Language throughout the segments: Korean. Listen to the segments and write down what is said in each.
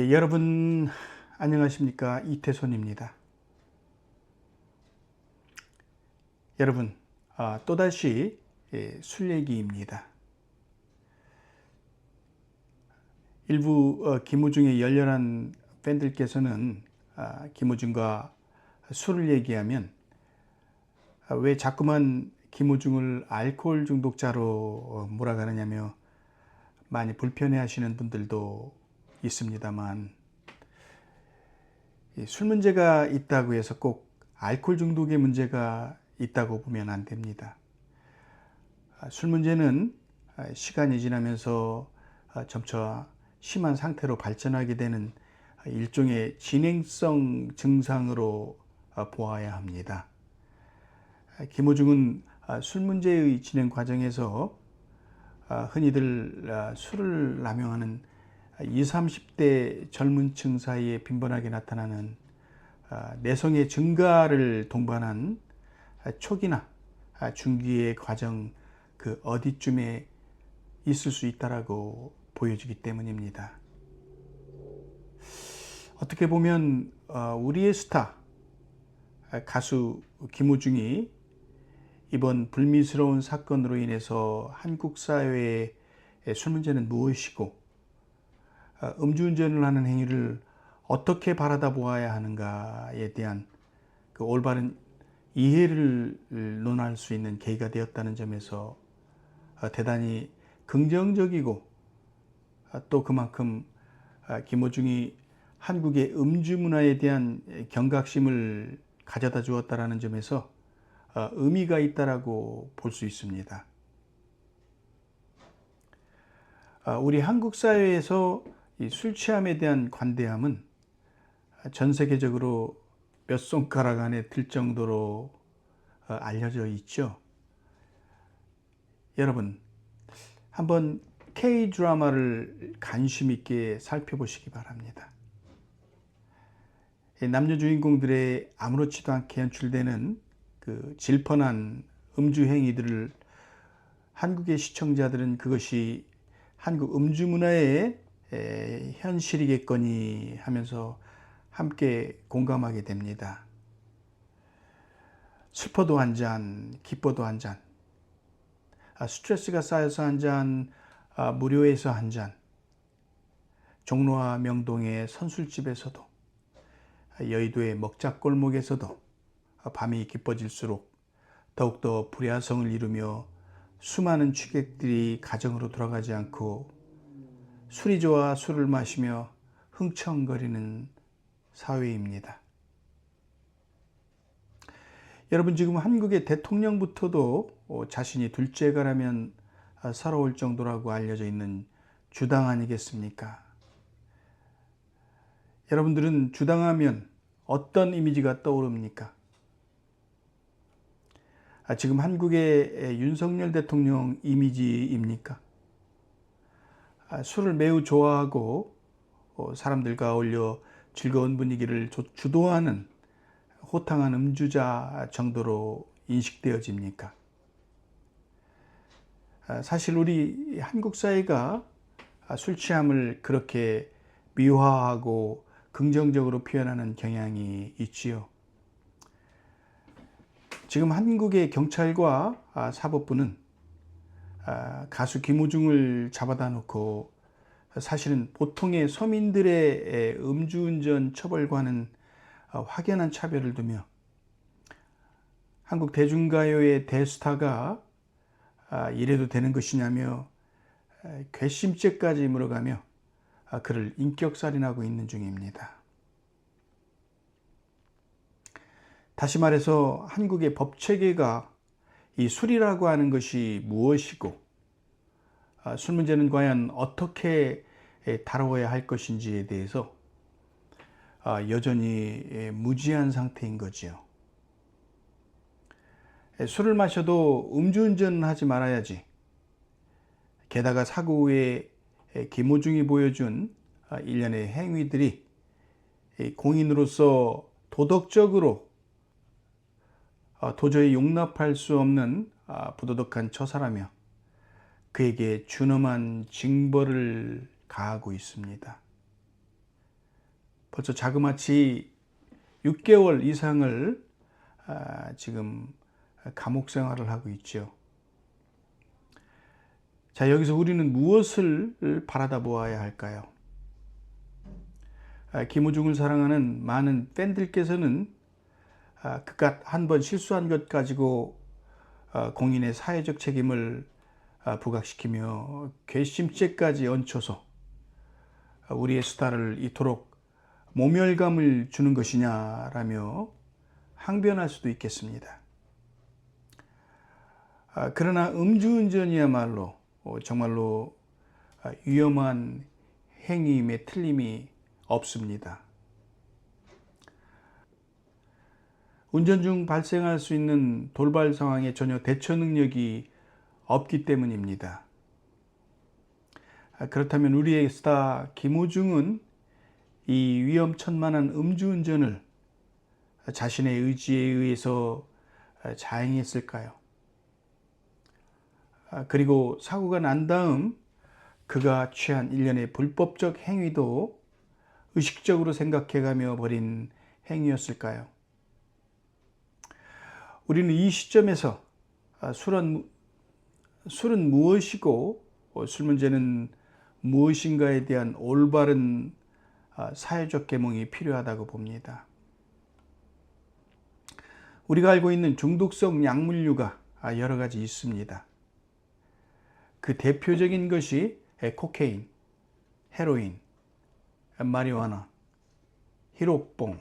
여러분 안녕하십니까? 이태손입니다. 여러분 또다시 술 얘기입니다. 일부 김우중의 열렬한 팬들께서는 김우중과 술을 얘기하면 왜 자꾸만 김우중을 알코올 중독자로 몰아가느냐며 많이 불편해 하시는 분들도 있습니다만, 술 문제가 있다고 해서 꼭 알코올 중독의 문제가 있다고 보면 안 됩니다. 술 문제는 시간이 지나면서 점차 심한 상태로 발전하게 되는 일종의 진행성 증상으로 보아야 합니다. 김우중은 술 문제의 진행 과정에서 흔히들 술을 남용하는 20, 30대 젊은 층 사이에 빈번하게 나타나는 내성의 증가를 동반한 초기나 중기의 과정 그 어디쯤에 있을 수 있다라고 보여지기 때문입니다. 어떻게 보면 우리의 스타 가수 김우중이 이번 불미스러운 사건으로 인해서 한국 사회의 술 문제는 무엇이고 음주운전을 하는 행위를 어떻게 바라다 보아야 하는가에 대한 그 올바른 이해를 논할 수 있는 계기가 되었다는 점에서 대단히 긍정적이고 또 그만큼 김우중이 한국의 음주 문화에 대한 경각심을 가져다 주었다는 점에서 의미가 있다라고 볼 수 있습니다. 우리 한국 사회에서 이 술 취함에 대한 관대함은 전 세계적으로 몇 손가락 안에 들 정도로 알려져 있죠. 여러분 한번 K-드라마를 관심 있게 살펴보시기 바랍니다. 남녀 주인공들의 아무렇지도 않게 연출되는 그 질펀한 음주 행위들을 한국의 시청자들은 그것이 한국 음주 문화의 현실이겠거니 하면서 함께 공감하게 됩니다. 슬퍼도 한 잔, 기뻐도 한 잔, 스트레스가 쌓여서 한 잔, 무료에서 한 잔, 종로와 명동의 선술집에서도, 여의도의 먹자골목에서도 밤이 깊어질수록 더욱더 불야성을 이루며 수많은 취객들이 가정으로 돌아가지 않고 술이 좋아 술을 마시며 흥청거리는 사회입니다. 여러분 지금 한국의 대통령부터도 자신이 둘째가라면 서러울 정도라고 알려져 있는 주당 아니겠습니까? 여러분들은 주당하면 어떤 이미지가 떠오릅니까? 지금 한국의 윤석열 대통령 이미지입니까? 술을 매우 좋아하고 사람들과 어울려 즐거운 분위기를 주도하는 호탕한 음주자 정도로 인식되어집니까? 사실 우리 한국 사회가 술 취함을 그렇게 미화하고 긍정적으로 표현하는 경향이 있지요. 지금 한국의 경찰과 사법부는 가수 김우중을 잡아다 놓고 사실은 보통의 서민들의 음주운전 처벌과는 확연한 차별을 두며 한국 대중가요의 대스타가 이래도 되는 것이냐며 괘씸죄까지 물어가며 그를 인격살인하고 있는 중입니다. 다시 말해서 한국의 법체계가 이 술이라고 하는 것이 무엇이고 술 문제는 과연 어떻게 다루어야 할 것인지에 대해서 여전히 무지한 상태인 거지요. 술을 마셔도 음주운전은 하지 말아야지. 게다가 사고 후에 김호중이 보여준 일련의 행위들이 공인으로서 도덕적으로 도저히 용납할 수 없는 부도덕한 처사라며 그에게 준엄한 징벌을 가하고 있습니다. 벌써 자그마치 6개월 이상을 지금 감옥 생활을 하고 있죠. 자, 여기서 우리는 무엇을 바라다 보아야 할까요? 김호중을 사랑하는 많은 팬들께서는 그깟 한 번 실수한 것 가지고 공인의 사회적 책임을 부각시키며 괘씸죄까지 얹혀서 우리의 스타를 이토록 모멸감을 주는 것이냐라며 항변할 수도 있겠습니다. 그러나 음주운전이야말로 정말로 위험한 행위임에 틀림이 없습니다. 운전 중 발생할 수 있는 돌발 상황에 전혀 대처 능력이 없기 때문입니다. 그렇다면 우리의 스타 김호중은 이 위험천만한 음주운전을 자신의 의지에 의해서 자행했을까요? 그리고 사고가 난 다음 그가 취한 일련의 불법적 행위도 의식적으로 생각해가며 벌인 행위였을까요? 우리는 이 시점에서 술은 무엇이고 술 문제는 무엇인가에 대한 올바른 사회적 계몽이 필요하다고 봅니다. 우리가 알고 있는 중독성 약물류가 여러 가지 있습니다. 그 대표적인 것이 코케인, 헤로인, 마리화나, 히로뽕,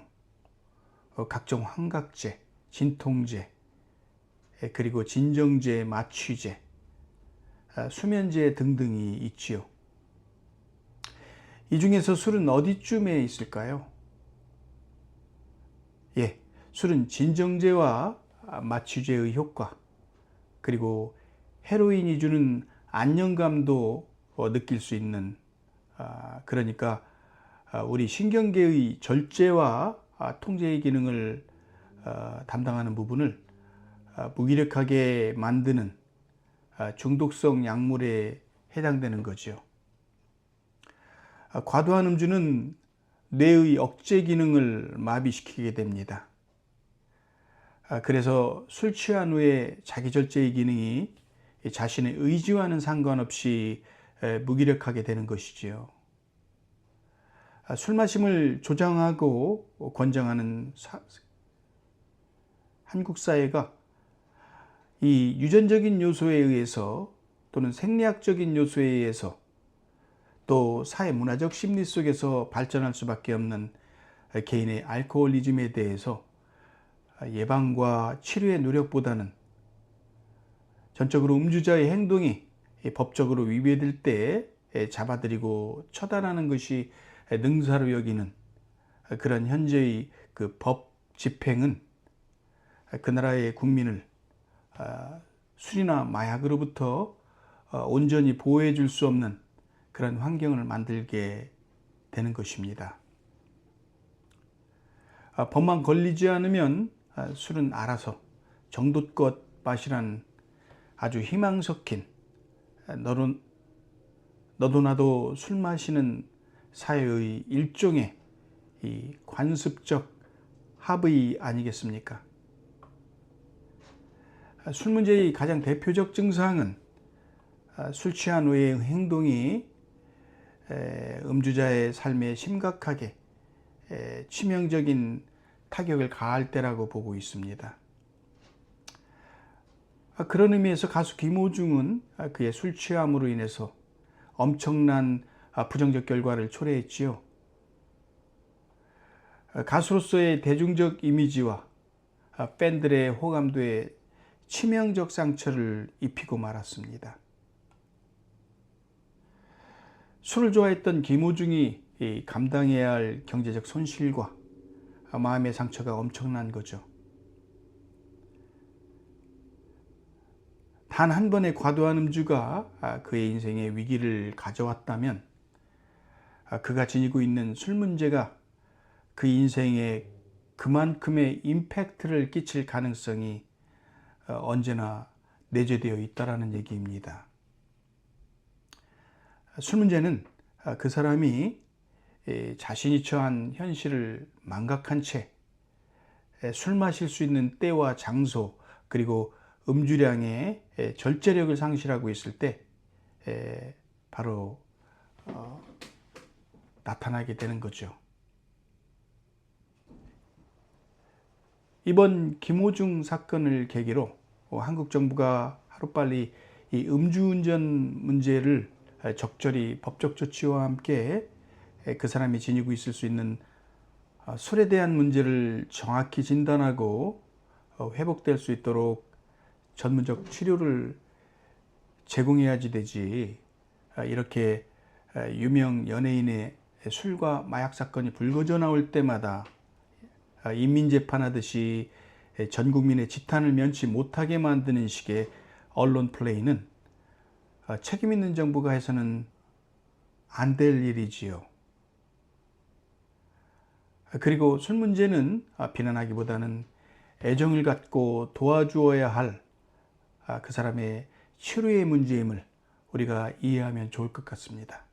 각종 환각제, 진통제, 그리고 진정제, 마취제, 수면제 등등이 있지요. 이 중에서 술은 어디쯤에 있을까요? 술은 진정제와 마취제의 효과, 그리고 헤로인이 주는 안정감도 느낄 수 있는, 그러니까 우리 신경계의 절제와 통제의 기능을 담당하는 부분을 무기력하게 만드는 중독성 약물에 해당되는 거죠. 과도한 음주는 뇌의 억제 기능을 마비시키게 됩니다. 그래서 술 취한 후에 자기절제의 기능이 자신의 의지와는 상관없이 무기력하게 되는 것이지요. 술 마심을 조장하고 권장하는 한국 사회가 이 유전적인 요소에 의해서 또는 생리학적인 요소에 의해서 또 사회 문화적 심리 속에서 발전할 수밖에 없는 개인의 알코올리즘에 대해서 예방과 치료의 노력보다는 전적으로 음주자의 행동이 법적으로 위배될 때 잡아들이고 처단하는 것이 능사로 여기는 그런 현재의 그 법 집행은 그 나라의 국민을 술이나 마약으로부터 온전히 보호해 줄 수 없는 그런 환경을 만들게 되는 것입니다. 법만 걸리지 않으면 술은 알아서 정도껏 마시라는 아주 희망 섞인 너도 나도 술 마시는 사회의 일종의 이 관습적 합의 아니겠습니까? 술 문제의 가장 대표적 증상은 술 취한 후의 행동이 음주자의 삶에 심각하게 치명적인 타격을 가할 때라고 보고 있습니다. 그런 의미에서 가수 김호중은 그의 술 취함으로 인해서 엄청난 부정적 결과를 초래했지요. 가수로서의 대중적 이미지와 팬들의 호감도에 치명적 상처를 입히고 말았습니다. 술을 좋아했던 김호중이 감당해야 할 경제적 손실과 마음의 상처가 엄청난 거죠. 단 한 번의 과도한 음주가 그의 인생에 위기를 가져왔다면 그가 지니고 있는 술 문제가 그 인생에 그만큼의 임팩트를 끼칠 가능성이 언제나 내재되어 있다라는 얘기입니다. 술 문제는 그 사람이 자신이 처한 현실을 망각한 채 술 마실 수 있는 때와 장소, 그리고 음주량의 절제력을 상실하고 있을 때 바로 나타나게 되는 거죠. 이번 김호중 사건을 계기로 한국 정부가 하루빨리 이 음주운전 문제를 적절히 법적 조치와 함께 그 사람이 지니고 있을 수 있는 술에 대한 문제를 정확히 진단하고 회복될 수 있도록 전문적 치료를 제공해야지 되지, 이렇게 유명 연예인의 술과 마약 사건이 불거져 나올 때마다 인민재판하듯이 전 국민의 지탄을 면치 못하게 만드는 식의 언론 플레이는 책임 있는 정부가 해서는 안 될 일이지요. 그리고 술 문제는 비난하기보다는 애정을 갖고 도와주어야 할 그 사람의 치료의 문제임을 우리가 이해하면 좋을 것 같습니다.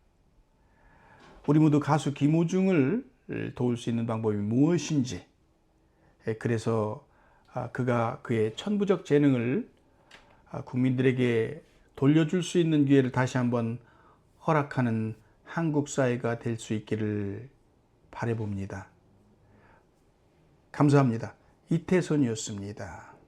우리 모두 가수 김호중을 도울 수 있는 방법이 무엇인지, 그래서 그가 그의 천부적 재능을 국민들에게 돌려줄 수 있는 기회를 다시 한번 허락하는 한국 사회가 될 수 있기를 바라봅니다. 감사합니다. 이태선이었습니다.